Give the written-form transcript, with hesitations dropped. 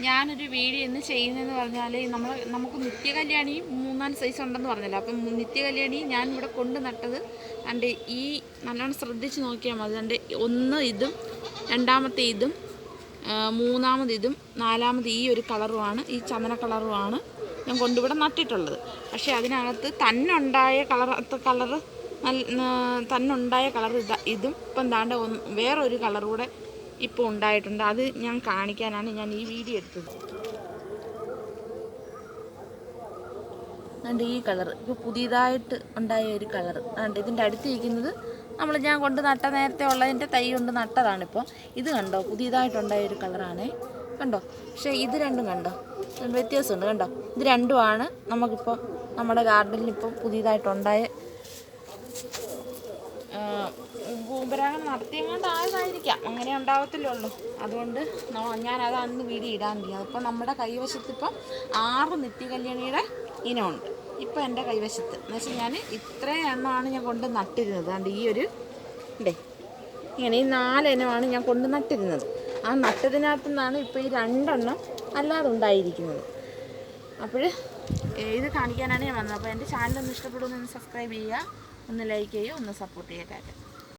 ഞാനൊരു വീഡിയോ ഇന്ന് ചെയ്യുന്നതെന്ന് പറഞ്ഞാൽ നമുക്ക് നിത്യകല്യാണി 3-4 സൈസ് ഉണ്ടെന്ന് പറഞ്ഞല്ലോ. അപ്പം നിത്യകല്യാണി ഞാൻ ഇവിടെ കൊണ്ട് നട്ടത് രണ്ട് ഈ നല്ലോണം ശ്രദ്ധിച്ച് നോക്കിയാൽ മതി. രണ്ട് ഒന്ന് ഇതും, രണ്ടാമത്തെ ഇതും, മൂന്നാമത് ഇതും, നാലാമത് ഈ ഒരു കളറുമാണ്, ഈ ചന്ദന കളറുമാണ് ഞാൻ കൊണ്ടിവിടെ നട്ടിട്ടുള്ളത്. പക്ഷേ അതിനകത്ത് തന്നുണ്ടായ കളറ് തന്നുണ്ടായ കളർ ഇതും ഇപ്പം എന്താണ്ട് വേറൊരു കളറൂടെ ഇപ്പോൾ ഉണ്ടായിട്ടുണ്ട്. അത് ഞാൻ കാണിക്കാനാണ് ഞാൻ ഈ വീഡിയോ എടുത്തത്. അതുകൊണ്ട് ഈ കളർ ഇപ്പോൾ പുതിയതായിട്ട് ഉണ്ടായ ഒരു കളർ അതുകൊണ്ട് ഇതിൻ്റെ അടുത്തിരിക്കുന്നത് ഞാൻ കൊണ്ട് നട്ട നേരത്തെ ഉള്ളതിൻ്റെ തൈ കൊണ്ട് നട്ടതാണിപ്പോൾ. ഇത് കണ്ടോ, പുതിയതായിട്ടുണ്ടായ ഒരു കളറാണേ, കണ്ടോ. പക്ഷേ ഇത് രണ്ടും കണ്ടോ, വ്യത്യാസമുണ്ട് കണ്ടോ. ഇത് രണ്ടുമാണ് നമുക്കിപ്പം നമ്മുടെ ഗാർഡനിൽ ഇപ്പം പുതിയതായിട്ടുണ്ടായ പൂമ്പരാഗം നടത്തിയെങ്ങാണ്ടായതായിരിക്കാം, അങ്ങനെ ഉണ്ടാകത്തില്ലുള്ളൂ. അതുകൊണ്ട് ഞാനത് അന്ന് വീഡിയോ ഇടാനില്ല. അതിപ്പോൾ നമ്മുടെ കൈവശത്തിപ്പം 6 നിത്യകല്യാണിയുടെ ഇനമുണ്ട് ഇപ്പോൾ എൻ്റെ കൈവശത്ത്. എന്നുവെച്ചാൽ ഞാൻ ഇത്രയും എണ്ണമാണ് ഞാൻ കൊണ്ട് നട്ടിരുന്നത്. അതുകൊണ്ട് ഈ ഒരു ഇങ്ങനെ ഈ 4 ഇനമാണ് ഞാൻ കൊണ്ട് നട്ടിരുന്നത്. ആ നട്ടതിനകത്തു നിന്നാണ് ഇപ്പോൾ ഈ 2 എണ്ണം അല്ലാതെ ഉണ്ടായിരിക്കുന്നത്. അപ്പോൾ ഇത് കാണിക്കാനാണ് ഞാൻ വന്നത്. അപ്പോൾ എൻ്റെ ചാനലൊന്ന് ഇഷ്ടപ്പെടുമെന്ന് സബ്സ്ക്രൈബ് ചെയ്യുക, ഒന്ന് ലൈക്ക് ചെയ്യുക, ഒന്ന് സപ്പോർട്ട് ചെയ്യുക.